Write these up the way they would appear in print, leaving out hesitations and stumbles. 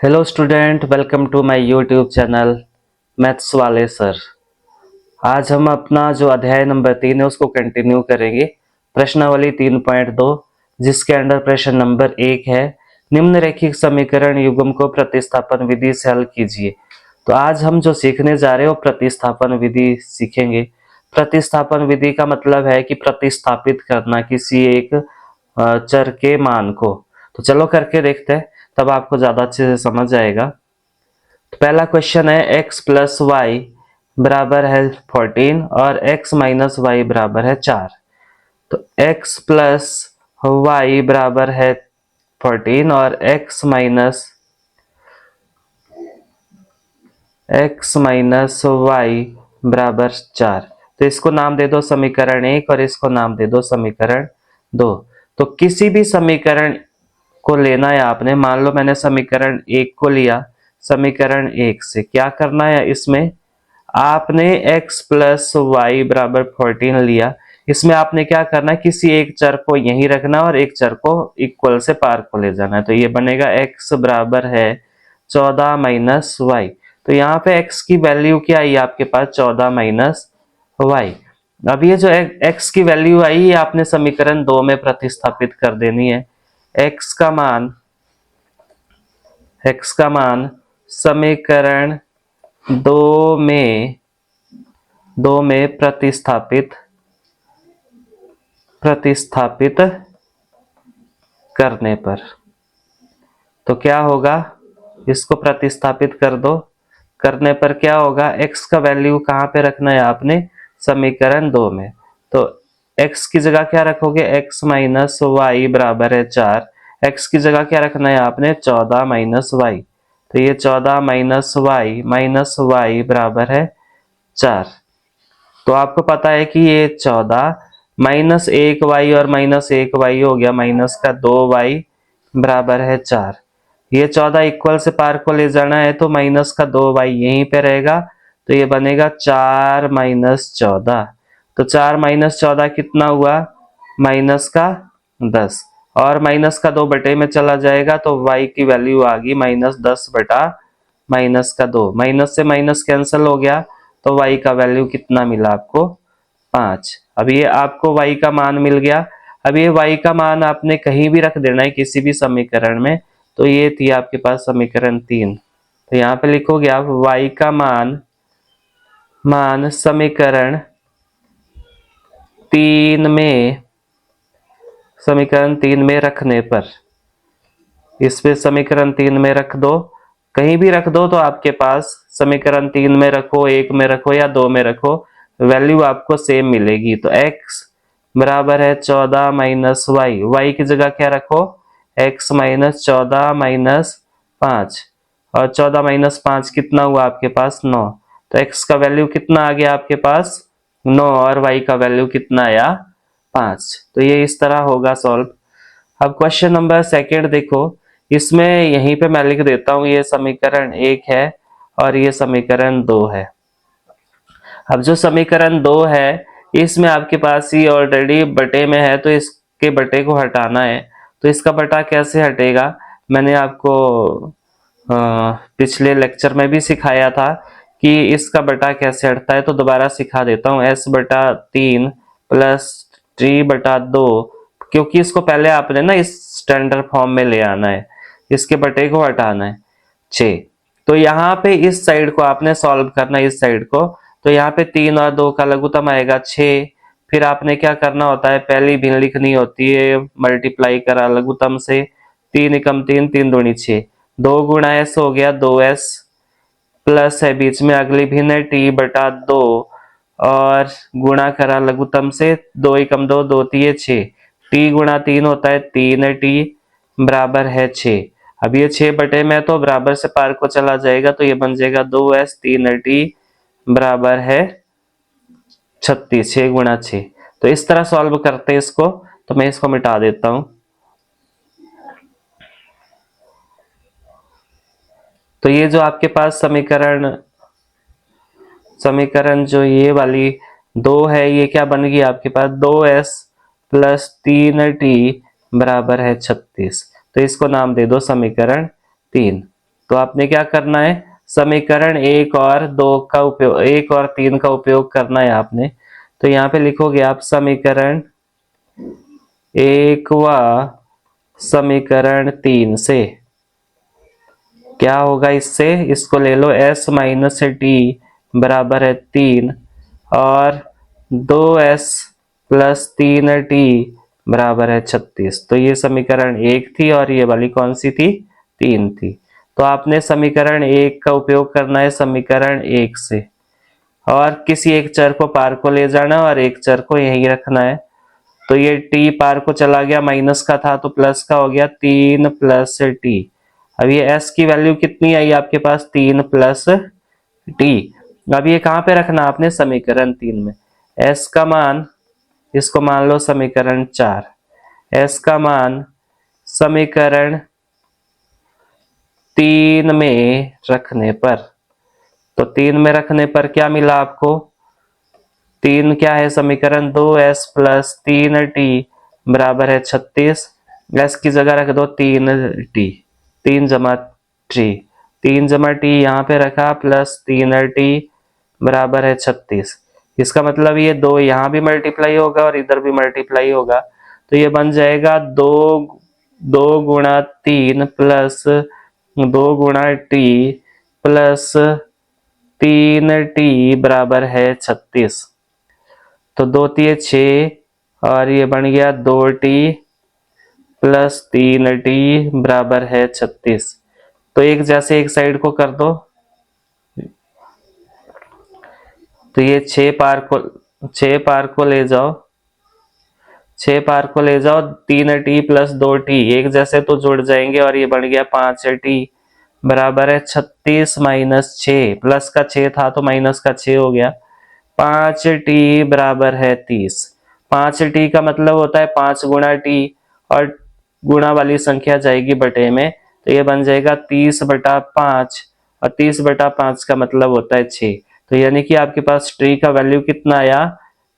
Hello student, welcome to my YouTube channel maths वाले sir. आज हम अपना जो अध्याय नंबर 3 है उसको कंटिन्यू करेंगे। प्रश्नावली 3.2 जिसके अंडर प्रश्न नंबर 1 है, निम्नरेखिक समीकरण युग्म को प्रतिस्थापन विधि से हल कीजिए। तो आज हम जो सीखने जा रहे हो प्रतिस्थापन विधि सीखेंगे। प्रतिस्थापन विधि का मतलब है कि प्रतिस्थापित करना किसी एक चर के मान को। तो चलो करके देखते हैं, तब आपको ज्यादा अच्छे से समझ आएगा। तो पहला क्वेश्चन है x प्लस वाई बराबर है 14 और x माइनस वाई बराबर है 4। तो x प्लस वाई बराबर है 14 और x माइनस वाई बराबर 4। तो इसको नाम दे दो समीकरण 1 और इसको नाम दे दो समीकरण 2। तो किसी भी समीकरण को लेना है आपने, मान लो मैंने समीकरण 1 को लिया, समीकरण 1 से क्या करना है, इसमें आपने x प्लस वाई बराबर 14 लिया। इसमें आपने क्या करना है, किसी एक चर को यहीं रखना और एक चर को इक्वल से पार को ले जाना है। तो ये बनेगा x बराबर है 14 माइनस वाई। तो यहाँ पे x की वैल्यू क्या आई आपके पास, 14 माइनस वाई। अब ये जो x की वैल्यू आई ये आपने समीकरण 2 में प्रतिस्थापित कर देनी है। x का मान समीकरण 2 में प्रतिस्थापित करने पर तो क्या होगा, इसको प्रतिस्थापित कर दो। करने पर क्या होगा, x का वैल्यू कहाँ पे रखना है आपने, समीकरण 2 में। तो x की जगह क्या रखोगे, x माइनस वाई बराबर है 4। x की जगह क्या रखना है आपने, 14 माइनस वाई। तो ये 14 माइनस वाई बराबर है 4। तो आपको पता है कि ये 14 माइनस 1 वाई और माइनस 1 वाई हो गया, माइनस का 2 वाई बराबर है 4। ये 14 इक्वल से पार को ले जाना है तो माइनस का 2 वाई यहीं पे रहेगा। तो ये बनेगा 4 माइनस 14। तो 4 माइनस 14 कितना हुआ, माइनस का 10। और माइनस का 2 बटे में चला जाएगा तो y की वैल्यू आ गई माइनस 10 बटा माइनस का 2। माइनस से माइनस कैंसिल हो गया तो y का वैल्यू कितना मिला आपको, 5। अब ये आपको y का मान मिल गया। अब ये y का मान आपने कहीं भी रख देना है किसी भी समीकरण में। तो ये थी आपके पास समीकरण 3। तो यहाँ पे लिखोगे आप y का मान समीकरण 3 में रखने पर, इस पे समीकरण 3 में रख दो, कहीं भी रख दो तो आपके पास समीकरण 3 में रखो, 1 में रखो या 2 में रखो, वैल्यू आपको सेम मिलेगी। तो x बराबर है 14 माइनस वाई, वाई की जगह क्या रखो, x माइनस 14 माइनस 5। और 14 माइनस 5 कितना हुआ आपके पास, 9। तो x का वैल्यू कितना आ गया आपके पास, 9, और y का वैल्यू कितना आया, 5। तो ये इस तरह होगा सॉल्व। अब क्वेश्चन नंबर 2 देखो, इसमें यहीं पे मैं लिख देता हूं, ये समीकरण 1 है और ये समीकरण 2 है। अब जो समीकरण 2 है इसमें आपके पास ही ऑलरेडी बटे में है तो इसके बटे को हटाना है। तो इसका बटा कैसे हटेगा, मैंने आपको पिछले लेक्चर में भी सिखाया था कि इसका बटा कैसे हटता है। तो दोबारा सिखा देता हूँ, s बटा 3 प्लस t बटा 2, क्योंकि इसको पहले आपने ना इस स्टैंडर्ड फॉर्म में ले आना है, इसके बटे को हटाना है 6। तो यहाँ पे इस साइड को आपने सॉल्व करना है, इस साइड को। तो यहाँ पे 3 और 2 का लघुत्तम आएगा 6। फिर आपने क्या करना होता है, पहली भिन्न लिखनी होती है, मल्टीप्लाई करा लघुत्तम से, 3 एकम 3, 3 दूनी 6, 2 गुणा s हो गया 2s, प्लस है बीच में अगली भिन्न है t बटा 2, और गुणा करा लघुत्तम से, 2 एकम 2, 2 तिये 6, t गुणा 3 होता है 3t बराबर है 6। अब ये 6 बटे में तो बराबर से पार को चला जाएगा तो ये बन जाएगा 2s 3t बराबर है 36, 6 गुणा 6। तो इस तरह सॉल्व करते हैं इसको। तो मैं इसको मिटा देता हूं। तो ये जो आपके पास समीकरण जो ये वाली 2 है, ये क्या बन गई आपके पास, 2s प्लस 3t बराबर है 36। तो इसको नाम दे दो समीकरण 3। तो आपने क्या करना है, समीकरण एक और दो का उपयोग, एक और तीन का उपयोग करना है आपने। तो यहाँ पे लिखोगे आप समीकरण एक व समीकरण तीन से क्या होगा, इससे इसको ले लो, s माइनस टी बराबर है 3 और 2s प्लस 3t बराबर है 36। तो ये समीकरण एक थी और ये वाली कौन सी थी, 3 थी। तो आपने समीकरण एक का उपयोग करना है समीकरण एक से, और किसी एक चर को पार को ले जाना और एक चर को यहीं रखना है। तो ये t पार को चला गया, माइनस का था तो प्लस का हो गया, 3 प्लस टी। अब ये s की वैल्यू कितनी आई आपके पास, 3 प्लस टी। अब ये कहां पे रखना आपने, समीकरण 3 में। s का मान, इसको मान लो समीकरण 4, s का मान समीकरण 3 में रखने पर, तो 3 में रखने पर क्या मिला आपको, 3 क्या है समीकरण, 2s प्लस 3t बराबर है 36। s की जगह रख दो 3t, 3 जमा टी, 3 जमा टी यहाँ पे रखा प्लस 3t बराबर है 36। इसका मतलब ये दो यहाँ भी मल्टीप्लाई होगा और इधर भी मल्टीप्लाई होगा। तो ये बन जाएगा 2 गुणा 3 प्लस 2 गुणा टी प्लस 3t बराबर है 36। तो 2 तिये 6 और ये बन गया 2t प्लस 3t बराबर है 36। तो एक जैसे एक साइड को कर दो, तो ये 6 पार को ले जाओ, 6 पार को ले जाओ, 3t प्लस 2t एक जैसे तो जुड़ जाएंगे और ये बन गया 5t बराबर है 36 माइनस 6, प्लस का 6 था तो माइनस का 6 हो गया, 5t बराबर है 30। 5t का मतलब होता है 5 गुणा टी, और गुणा वाली संख्या जाएगी बटे में, तो ये बन जाएगा 30 बटा 5, और 30 बटा 5 का मतलब होता है 6। तो यानी कि आपके पास टी का वैल्यू कितना आया,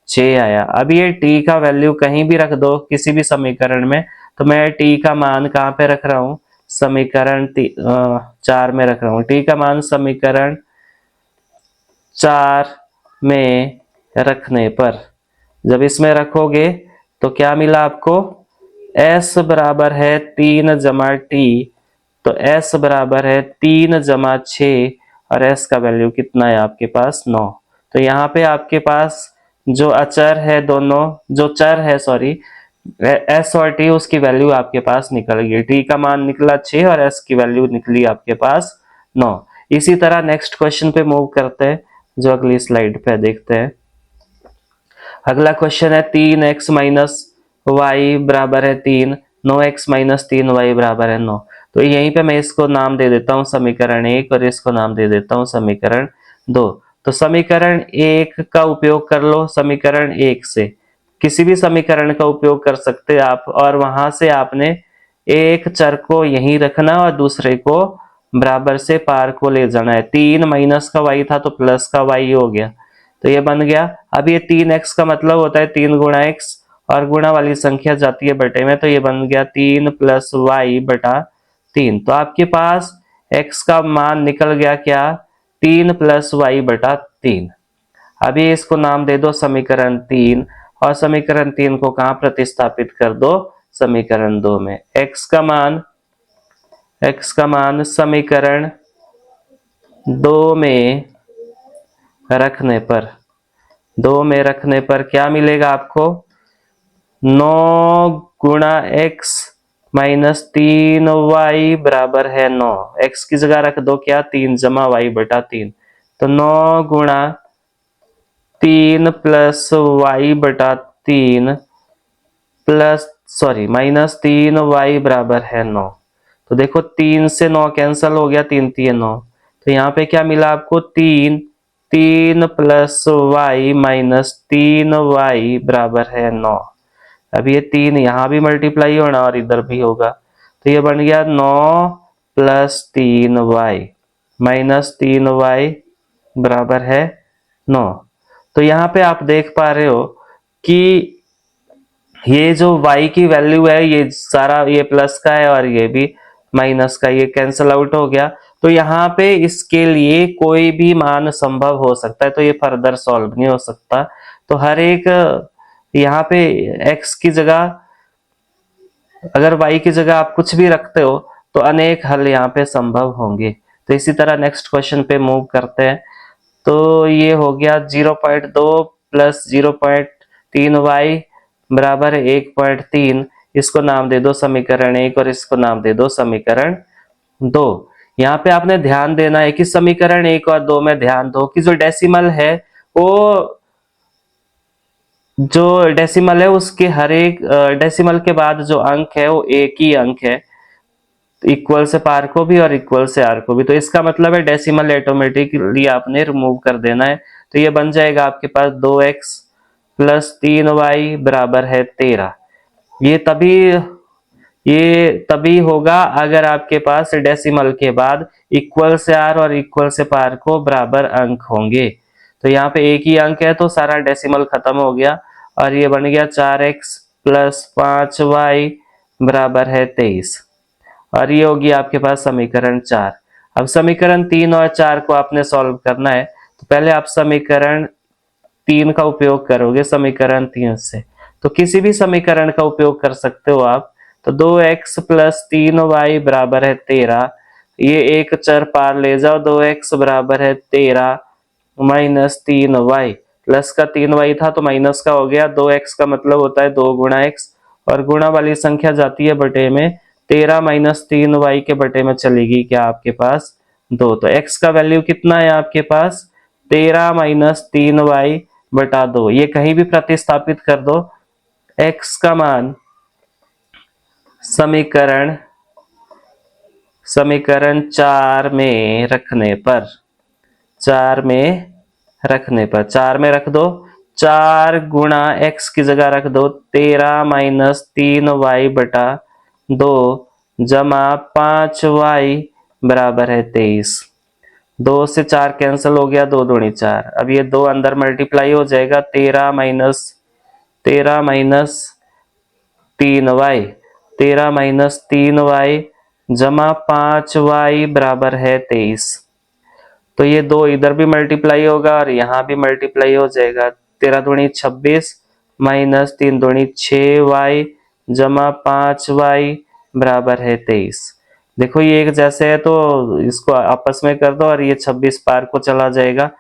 6 आया। अब ये टी का वैल्यू कहीं भी रख दो किसी भी समीकरण में, तो मैं टी का मान कहाँ पे रख रहा हूँ, समीकरण 4 में रख रहा हूँ। टी का मान समीकरण 4 में रखने पर, जब इसमें रखोगे तो क्या मिला आपको, s बराबर है 3 जमा टी, तो s बराबर है 3 जमा 6, और s का वैल्यू कितना है आपके पास, 9। तो यहाँ पे आपके पास जो अचर है, दोनों जो चर है सॉरी, s और t, उसकी वैल्यू आपके पास निकल गई। t का मान निकला 6 और s की वैल्यू निकली आपके पास 9। इसी तरह नेक्स्ट क्वेश्चन पे मूव करते हैं, जो अगली स्लाइड पे देखते हैं। अगला क्वेश्चन है 3x माइनस वाई बराबर है 3, 9x माइनस 3y बराबर है 9। तो यहीं पे मैं इसको नाम दे देता हूँ समीकरण 1 और इसको नाम दे देता हूँ समीकरण 2। तो समीकरण 1 का उपयोग कर लो समीकरण 1 से, किसी भी समीकरण का उपयोग कर सकते हैं आप, और वहां से आपने एक चर को यहीं रखना और दूसरे को बराबर से पार को ले जाना है। 3 माइनस का y था तो प्लस का y हो गया, तो ये बन गया। अब ये 3x का मतलब होता है 3 गुणा x, और गुणा वाली संख्या जाती है बटे में, तो ये बन गया 3 प्लस वाई बटा 3। तो आपके पास x का मान निकल गया क्या, 3 प्लस वाई बटा 3। अभी इसको नाम दे दो समीकरण 3, और समीकरण 3 को कहां प्रतिस्थापित कर दो, समीकरण 2 में। x का मान समीकरण 2 में रखने पर, 2 में रखने पर क्या मिलेगा आपको, 9 गुणा x माइनस 3y बराबर है 9। x की जगह रख दो क्या, 3 जमा y बटा 3। तो 9 गुणा 3 प्लस y बटा 3 प्लस माइनस 3y बराबर है 9। तो देखो 3 से 9 कैंसल हो गया, 3 3 9। तो यहाँ पे क्या मिला आपको, 3 प्लस वाई माइनस 3y बराबर है 9। अब ये 3 यहाँ भी मल्टीप्लाई होना और इधर भी होगा, तो ये बन गया 9 प्लस 3y माइनस 3y बराबर है 9। तो यहाँ पे आप देख पा रहे हो कि ये जो y की वैल्यू है, ये सारा ये प्लस का है और ये भी माइनस का ये कैंसिल आउट हो गया। तो यहाँ पे इसके लिए कोई भी मान संभव हो सकता है, तो ये फर्दर सॉल्व नहीं हो सकता। तो हर एक यहाँ पे x की जगह, अगर y की जगह आप कुछ भी रखते हो तो अनेक हल यहाँ पे संभव होंगे। तो इसी तरह नेक्स्ट क्वेश्चन पे मूव करते हैं। तो ये हो गया 0.2 प्लस 0.3y बराबर 1.3। इसको नाम दे दो समीकरण 1 और इसको नाम दे दो समीकरण 2। यहाँ पे आपने ध्यान देना है कि समीकरण 1 और 2 में ध्यान दो कि जो डेसिमल है वो, जो डेसिमल है उसके हर एक डेसिमल के बाद जो अंक है वो एक ही अंक है, इक्वल से पार को भी और इक्वल से आर को भी। तो इसका मतलब है डेसिमल ऑटोमेटिकली आपने रिमूव कर देना है। तो ये बन जाएगा आपके पास 2x प्लस 3y बराबर है 13। ये तभी होगा अगर आपके पास डेसिमल के बाद इक्वल से आर और इक्वल से पार को बराबर अंक होंगे। तो यहाँ पे एक ही अंक है तो सारा डेसिमल खत्म हो गया और ये बन गया 4x प्लस 5y बराबर है 23 और ये होगी आपके पास समीकरण 4। अब समीकरण 3 और 4 को आपने सॉल्व करना है। तो पहले आप समीकरण 3 का उपयोग करोगे समीकरण 3 से। तो किसी भी समीकरण का उपयोग कर सकते हो आप। तो 2x प्लस 3y बराबर है 13। ये एक चर पार ले जाओ, 2x बराबर है 13 माइनस 3y, प्लस का 3y था तो माइनस का हो गया। 2x का मतलब होता है 2 गुणा x और गुणा वाली संख्या जाती है बटे में, 13 माइनस 3y के बटे में चलेगी क्या आपके पास 2। तो x का वैल्यू कितना है आपके पास 13 माइनस 3y बटा 2। ये कहीं भी प्रतिस्थापित कर दो, x का मान समीकरण 4 में रखने पर 4 में रख दो, 4 गुणा x की जगह रख दो 13 माइनस 3y बटा 2 जमा 5y बराबर है 23। 2 से 4 कैंसिल हो गया, 2 दूनी 4। अब ये 2 अंदर मल्टीप्लाई हो जाएगा, 13 माइनस 3y जमा 5y बराबर है 23। तो ये 2 इधर भी मल्टीप्लाई होगा और यहाँ भी मल्टीप्लाई हो जाएगा। 13 दूनी 26 माइनस 3 दूनी 6y जमा 5y बराबर है 23। देखो ये एक जैसे है तो इसको आपस में कर दो और ये 26 पार को चला जाएगा।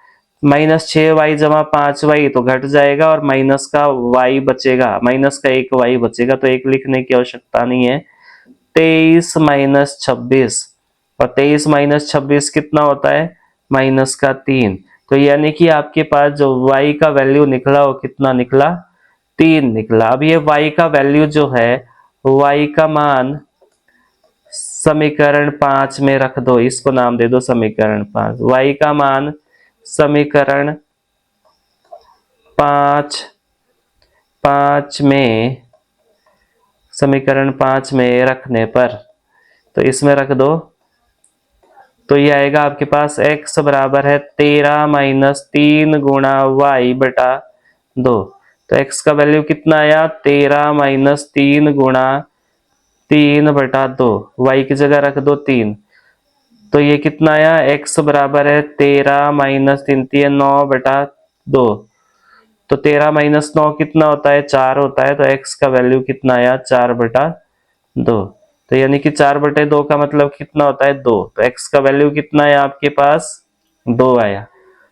माइनस 6y जमा 5y तो घट जाएगा और माइनस का y बचेगा, माइनस का एक y बचेगा, तो एक लिखने की आवश्यकता नहीं है। 23 माइनस 26 और 23 माइनस 26 कितना होता है माइनस का 3। तो यानी कि आपके पास जो y का वैल्यू निकला वो कितना निकला 3 निकला। अब ये y का वैल्यू जो है, y का मान समीकरण 5 में रख दो, इसको नाम दे दो समीकरण 5। y का मान समीकरण 5 में रखने पर, तो इसमें रख दो, तो ये आएगा आपके पास x बराबर है 13 माइनस 3 गुणा y बटा 2। तो x का वैल्यू कितना आया 13 माइनस 3 गुणा 3 बटा 2, y की जगह रख दो 3। तो ये कितना आया x बराबर है 13 माइनस 3 3 9 बटा 2। तो 13 माइनस 9 कितना होता है 4 होता है। तो x का वैल्यू कितना आया 4 बटा 2। तो यानी कि 4 बटे 2 का मतलब कितना होता है 2। तो x का वैल्यू कितना है आपके पास 2 आया।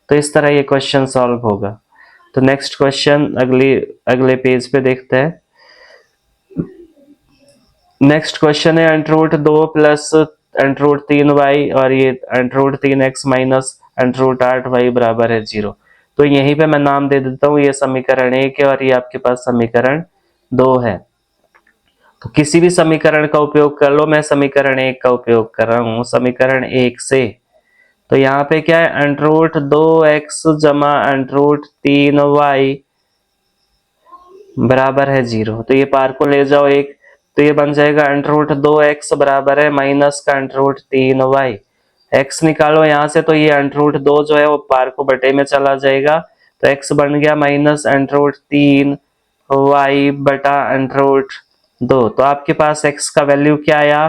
तो इस तरह ये क्वेश्चन सॉल्व होगा। तो नेक्स्ट क्वेश्चन अगले पेज पे देखते हैं। नेक्स्ट क्वेश्चन है अंडररूट 2 प्लस अंडररूट 3y और ये under root 3x minus under root 8y बराबर है 0। तो यहीं पे मैं नाम दे देता हूँ, ये समीकरण 1 है और ये आपके पास समीकरण 2 है। तो किसी भी समीकरण का उपयोग कर लो, मैं समीकरण 1 का उपयोग कर रहा हूं समीकरण 1 से। तो यहाँ पे क्या है अंडररूट 2x जमा अंडररूट 3y बराबर है 0। तो ये पार को ले जाओ एक, तो ये बन जाएगा अंडररूट 2x बराबर है माइनस का अंडररूट 3y। x निकालो यहाँ से, तो ये अंडररूट 2 जो है वो पार को बटे में चला जाएगा। तो x बन गया माइनस अंडररूट 3y बटा अंडररूट 2। तो आपके पास x का वैल्यू क्या आया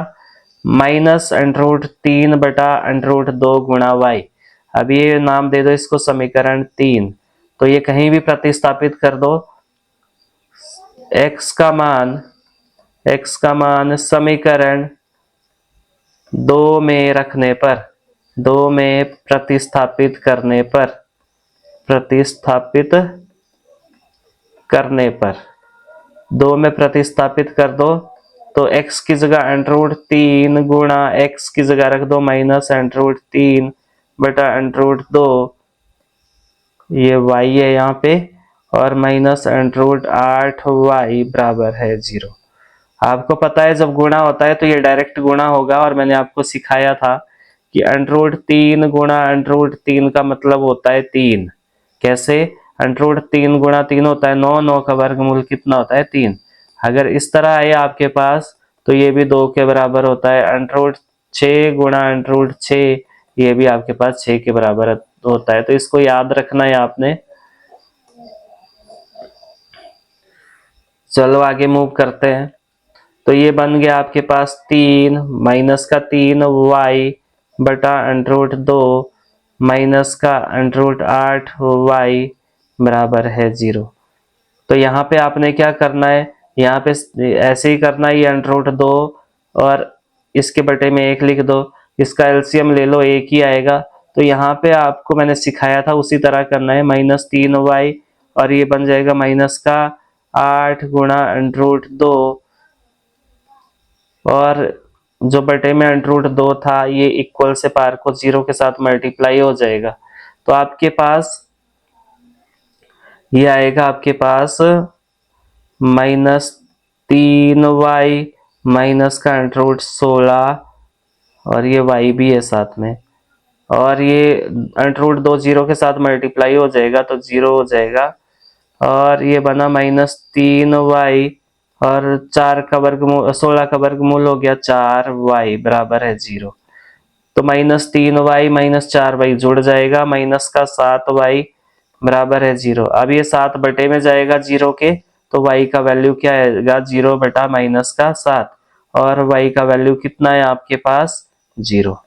माइनस √3 बटा √2 गुणा y। अब ये नाम दे दो इसको समीकरण 3। तो ये कहीं भी प्रतिस्थापित कर दो। x का मान समीकरण 2 में रखने पर, 2 में प्रतिस्थापित करने पर, 2 में प्रतिस्थापित कर दो तो x की जगह √3 गुणा x की जगह रख दो माइनस √3 बटा √2, ये y है यहाँ पे, और माइनस √8y बराबर है 0। आपको पता है जब गुणा होता है तो ये डायरेक्ट गुणा होगा, और मैंने आपको सिखाया था कि √3 गुणा √3 का मतलब होता है 3। कैसे? √3 गुणा 3 होता है 9, 9 का वर्गमूल कितना होता है 3। अगर इस तरह आए आपके पास तो ये भी 2 के बराबर होता है। √6 गुणा √6 ये भी आपके पास 6 के बराबर होता है। तो इसको याद रखना है आपने। चलो आगे मूव करते हैं। तो ये बन गया आपके पास 3 माइनस का 3y बटा √2 माइनस का √8y बराबर है 0। तो यहाँ पे आपने क्या करना है, यहाँ पे ऐसे ही करना है, ये √2 और इसके बटे में 1 लिख दो, इसका एलसीएम ले लो, 1 ही आएगा। तो यहाँ पे आपको मैंने सिखाया था उसी तरह करना है, -3y और ये बन जाएगा माइनस का 8 गुणा √2 और जो बटे में √2 था ये इक्वल से पार को 0 के साथ मल्टीप्लाई हो जाएगा। तो आपके पास ये आएगा आपके पास -3y माइनस का √16 और ये y भी है साथ में, और ये √2 0 के साथ मल्टीप्लाई हो जाएगा तो 0 हो जाएगा, और ये बना -3y और 4 का वर्गमूल 16 का वर्गमूल हो गया 4y बराबर है 0। तो -3y -4y जुड़ जाएगा, माइनस का 7y बराबर है 0। अब ये 7 बटे में जाएगा 0 के, तो y का वैल्यू क्या आएगा 0 बटा माइनस का 7, और y का वैल्यू कितना है आपके पास 0।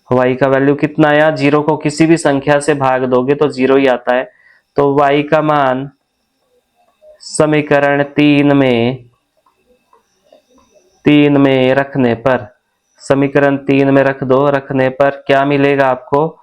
y का वैल्यू कितना आया, 0 को किसी भी संख्या से भाग दोगे तो 0 ही आता है। तो y का मान समीकरण 3 में रखने पर, समीकरण 3 में रख दो, रखने पर क्या मिलेगा आपको,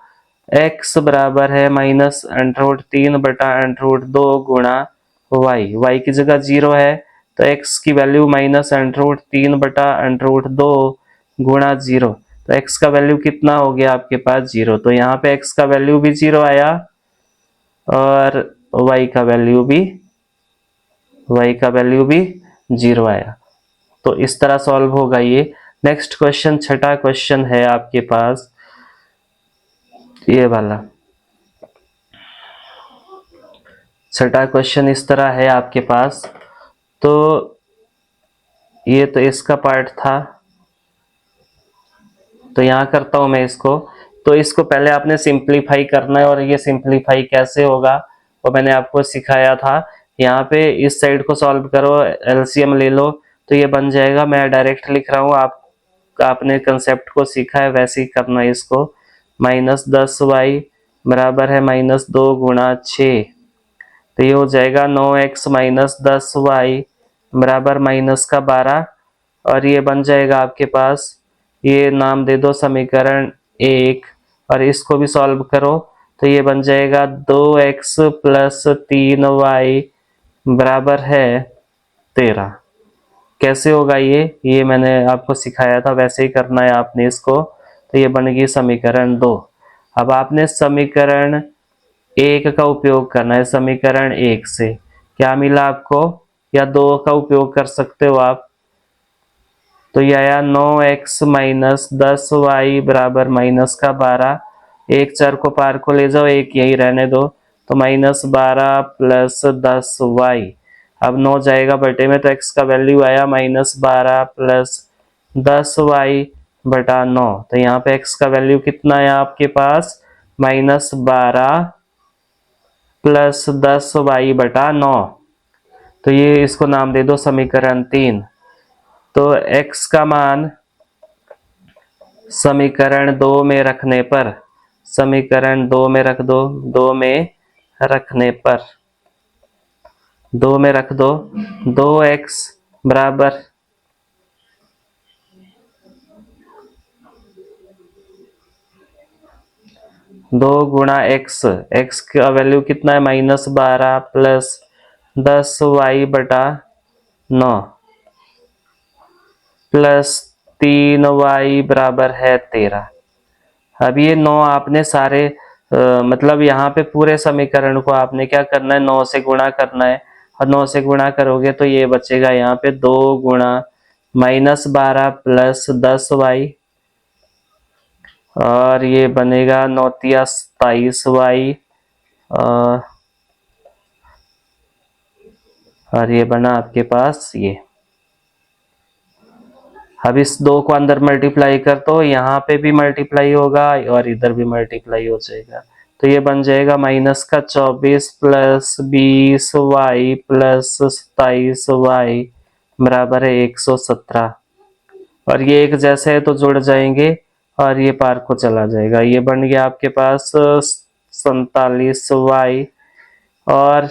x बराबर है -√3 बटा √2 गुणा y की जगह 0 है तो x की वैल्यू -√3 बटा √2 गुणा 0, तो x का वैल्यू कितना हो गया आपके पास 0। तो यहाँ पे x का वैल्यू भी 0 आया और y का वैल्यू भी 0 आया। तो इस तरह सॉल्व होगा ये। नेक्स्ट क्वेश्चन, छठा क्वेश्चन है आपके पास ये वाला। छठा क्वेश्चन इस तरह है आपके पास, तो ये तो इसका पार्ट था, तो यहाँ करता हूं मैं इसको। तो इसको पहले आपने सिंप्लीफाई करना है, और ये सिंप्लीफाई कैसे होगा वो मैंने आपको सिखाया था। यहाँ पे इस साइड को सॉल्व करो, एलसीएम ले लो, तो ये बन जाएगा। मैं डायरेक्ट लिख रहा हूँ, आपने कंसेप्ट को सीखा है वैसे ही करना है इसको। -10y बराबर है -2 गुणा 6, तो ये हो जाएगा 9x - 10y बराबर -12, और ये बन जाएगा आपके पास, ये नाम दे दो समीकरण 1, और इसको भी सॉल्व करो तो ये बन जाएगा 2x + 3y बराबर है 13। कैसे होगा ये मैंने आपको सिखाया था, वैसे ही करना है आपने इसको। तो ये बन गई समीकरण 2। अब आपने समीकरण 1 का उपयोग करना है, समीकरण 1 से क्या मिला आपको, या 2 का उपयोग कर सकते हो आप। तो ये आया 9x - 10y बराबर -12, 1 4 को पार को ले जाओ, 1 यही रहने दो, तो -12 + 10y। अब 9 जाएगा बटे में, तो x का वैल्यू आया -12 + 10y बटा 9। तो यहाँ पे x का वैल्यू कितना है आपके पास, -12 + 10y बटा 9। तो ये इसको नाम दे दो समीकरण 3। तो x का मान समीकरण 2 में रखने पर, समीकरण 2 में रख दो, 2 में रखने पर, 2 में रख दो, 2x बराबर 2 गुणा x, x का वैल्यू कितना है -12 प्लस 10y बटा 9 प्लस 3y बराबर है 13। अब ये 9 आपने सारे मतलब यहाँ पे पूरे समीकरण को आपने क्या करना है, 9 से गुणा करना है, और 9 से गुणा करोगे तो ये बचेगा यहाँ पे 2 गुणा -12 प्लस 10y, और ये बनेगा 9 तिया 27y, और ये बना आपके पास ये। अब इस 2 को अंदर मल्टीप्लाई कर तो यहाँ पे भी मल्टीप्लाई होगा और इधर भी मल्टीप्लाई हो जाएगा, तो ये बन जाएगा -24 प्लस 20y प्लस 27y बराबर है 117, और ये एक जैसे है तो जुड़ जाएंगे और ये पार को चला जाएगा। ये बन गया आपके पास 47y, और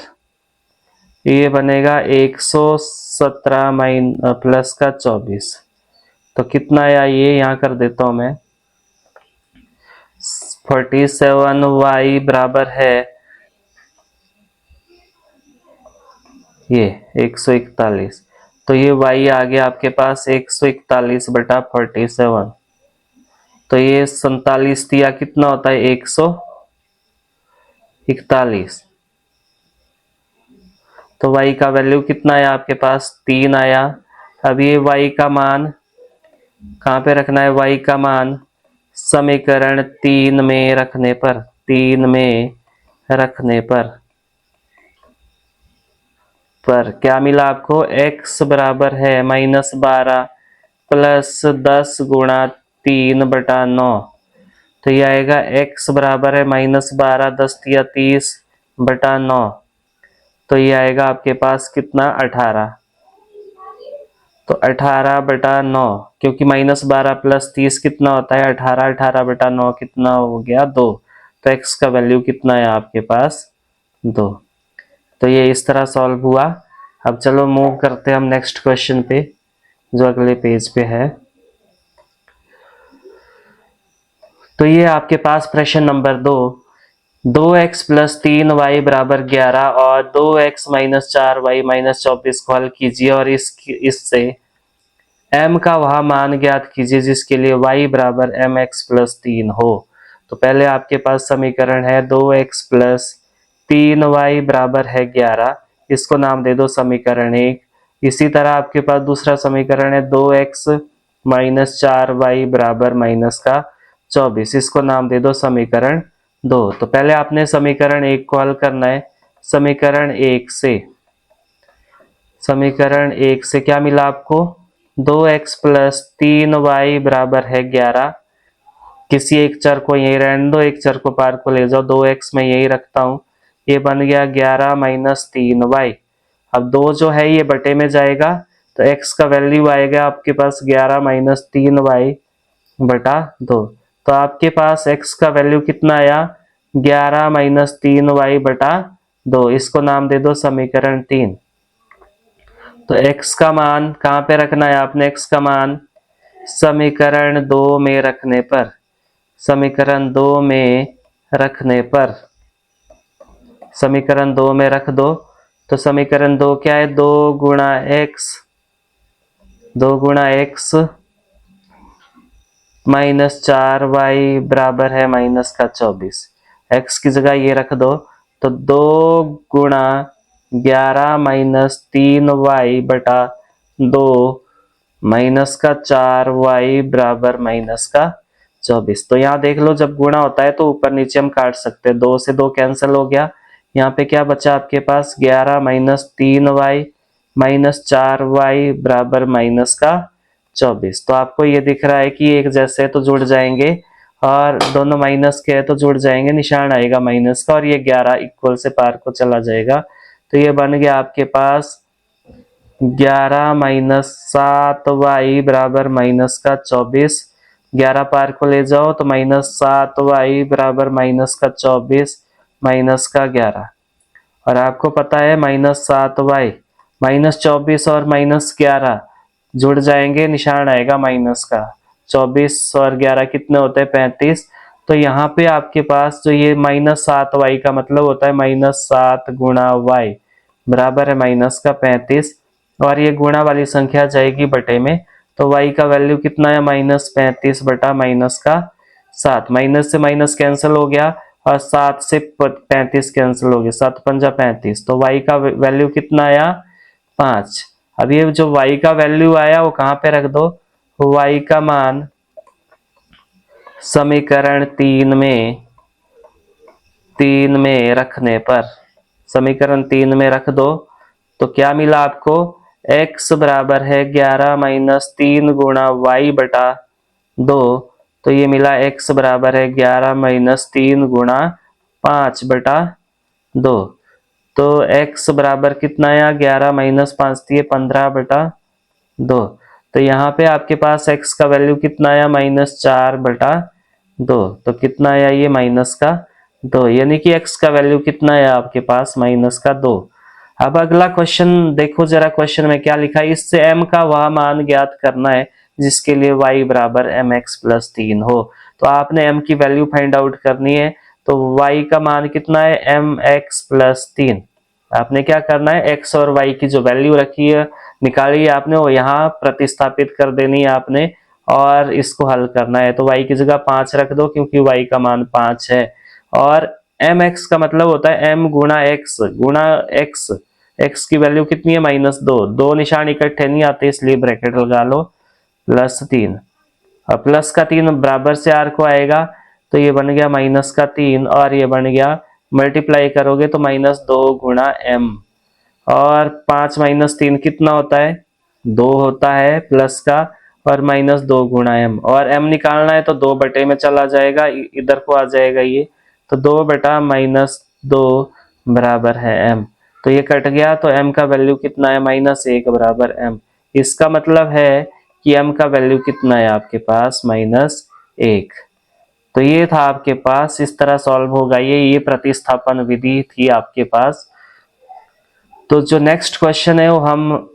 ये बनेगा 117 प्लस का 24, तो कितना आया, ये यहाँ कर देता हूं मैं, 47y बराबर है ये 141, तो ये y आ गया आपके पास 141 बटा 47, तो ये 47 दिया कितना होता है 141, तो y का वैल्यू कितना आया आपके पास 3 आया। अब ये y का मान कहाँ पे रखना है, y का मान समीकरण 3 में रखने पर, 3 में रखने पर क्या मिला आपको, x बराबर है -12 प्लस 10 गुणा 3 बटा 9, तो ये आएगा x बराबर है -12 10 या 30 बटा 9, तो ये आएगा आपके पास कितना 18, तो 18 बटा 9, क्योंकि -12 प्लस 30 कितना होता है 18, 18 बटा 9 कितना हो गया 2, तो x का वैल्यू कितना है आपके पास 2। तो ये इस तरह सॉल्व हुआ। अब चलो मूव करते हैं हम नेक्स्ट क्वेश्चन पे जो अगले पेज पे है। तो ये आपके पास प्रश्न नंबर 2x प्लस 3y बराबर 11 और 2x माइनस 4y माइनस 24 को हल कीजिए और इससे m का वह मान ज्ञात कीजिए जिसके लिए y बराबर mx प्लस 3 हो। तो पहले आपके पास समीकरण है 2x प्लस 3y बराबर है 11, इसको नाम दे दो समीकरण 1। इसी तरह आपके पास दूसरा समीकरण है 2x माइनस 4y बराबर माइनस का 24, इसको नाम दे दो समीकरण 2। तो पहले आपने समीकरण 1 को हल करना है। समीकरण 1 से क्या मिला आपको, 2x प्लस 3y बराबर है 11, किसी एक चर को यही रहने दो, एक चर को पार को ले जाओ, 2x में यही रखता हूं, ये बन गया 11 माइनस 3y। अब 2 जो है ये बटे में जाएगा, तो x का वैल्यू आएगा आपके पास 11 माइनस 3y बटा 2। तो आपके पास x का वैल्यू कितना आया 11 माइनस 3y बटा 2, इसको नाम दे दो समीकरण 3। तो x का मान कहाँ पे रखना है आपने, x का मान समीकरण 2 में रखने पर, समीकरण 2 में रखने पर, समीकरण 2 में रख दो। तो समीकरण 2 क्या है, 2 गुणा x माइनस 4y बराबर है माइनस का 24, x की जगह ये रख दो, तो 2 गुणा 11 माइनस 3y बटा 2 माइनस का 4y बराबर माइनस का 24। तो यहाँ देख लो जब गुणा होता है तो ऊपर नीचे हम काट सकते हैं, 2 से 2 कैंसिल हो गया, यहाँ पे क्या बचा आपके पास 11 माइनस 3y माइनस 4y बराबर माइनस का 24। तो आपको ये दिख रहा है कि एक जैसे तो जुड़ जाएंगे और दोनों माइनस के है तो जुड़ जाएंगे, निशान आएगा माइनस का और ये 11 इक्वल से पार को चला जाएगा। तो ये बन गया आपके पास 11 माइनस 7y बराबर माइनस का 24। 11 पार को ले जाओ तो माइनस 7y बराबर माइनस का 24 माइनस का 11। और आपको पता है माइनस 7y माइनस 24 और माइनस 11 जुड़ जाएंगे, निशान आएगा माइनस का। 24 और 11 कितने होते हैं 35। तो यहाँ पे आपके पास जो ये माइनस 7y का मतलब होता है माइनस 7 गुणा y बराबर है माइनस का 35। और ये गुणा वाली संख्या जाएगी बटे में, तो y का वैल्यू कितना है माइनस 35 बटा माइनस का 7। माइनस से माइनस कैंसिल हो गया और 7 से 35 कैंसिल हो गया, 7 पंजा 35। तो y का वैल्यू कितना आया 5। अब ये जो y का वैल्यू आया वो कहाँ पे रख दो, y का मान समीकरण 3 में रखने पर, समीकरण 3 में रख दो तो क्या मिला आपको, x बराबर है 11 माइनस 3 गुणा y बटा 2। तो ये मिला x बराबर है 11 माइनस 3 गुणा 5 बटा 2। तो x बराबर कितना आया 11 माइनस 5 दिए 15 बटा 2। तो यहाँ पे आपके पास x का वैल्यू कितना आया माइनस 4 बटा 2। तो कितना आया ये माइनस का 2, यानी कि x का वैल्यू कितना आया आपके पास माइनस का 2। अब अगला क्वेश्चन देखो जरा, क्वेश्चन में क्या लिखा है, इससे m का वह मान ज्ञात करना है जिसके लिए y बराबर mx प्लस 3 हो। तो आपने m की वैल्यू फाइंड आउट करनी है, तो y का मान कितना है mx प्लस 3। आपने क्या करना है, x और y की जो वैल्यू रखी है निकाली है आपने, वो यहाँ प्रतिस्थापित कर देनी है आपने और इसको हल करना है। तो y की जगह 5 रख दो क्योंकि y का मान 5 है। और mx का मतलब होता है m गुणा x, x की वैल्यू कितनी है माइनस 2। दो निशान इकट्ठे नहीं आते इसलिए ब्रैकेट लगा लो, प्लस 3। और प्लस का 3 बराबर से r को आएगा तो ये बन गया माइनस का 3 और ये बन गया, मल्टीप्लाई करोगे तो माइनस 2 गुणा m। और 5 माइनस 3 कितना होता है 2 होता है प्लस का, और माइनस 2 गुणा m। और m निकालना है तो 2 बटे में चला जाएगा, इधर को आ जाएगा ये, तो 2 बटा माइनस 2 बराबर है m। तो ये कट गया तो m का वैल्यू कितना है माइनस 1 बराबर m। इसका मतलब है कि m का वैल्यू कितना है आपके पास माइनस 1। तो ये था आपके पास, इस तरह सॉल्व होगा ये प्रतिस्थापन विधि थी आपके पास। तो जो नेक्स्ट क्वेश्चन है वो हम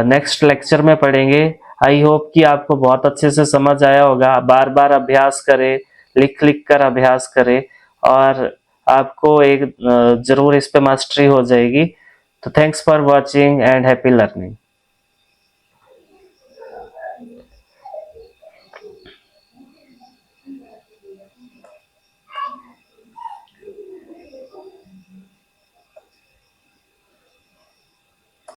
नेक्स्ट लेक्चर में पढ़ेंगे। आई होप कि आपको बहुत अच्छे से समझ आया होगा। बार बार अभ्यास करें, लिख लिख कर अभ्यास करें और आपको एक जरूर इस पे मास्टरी हो जाएगी। तो thanks for watching and happy learning.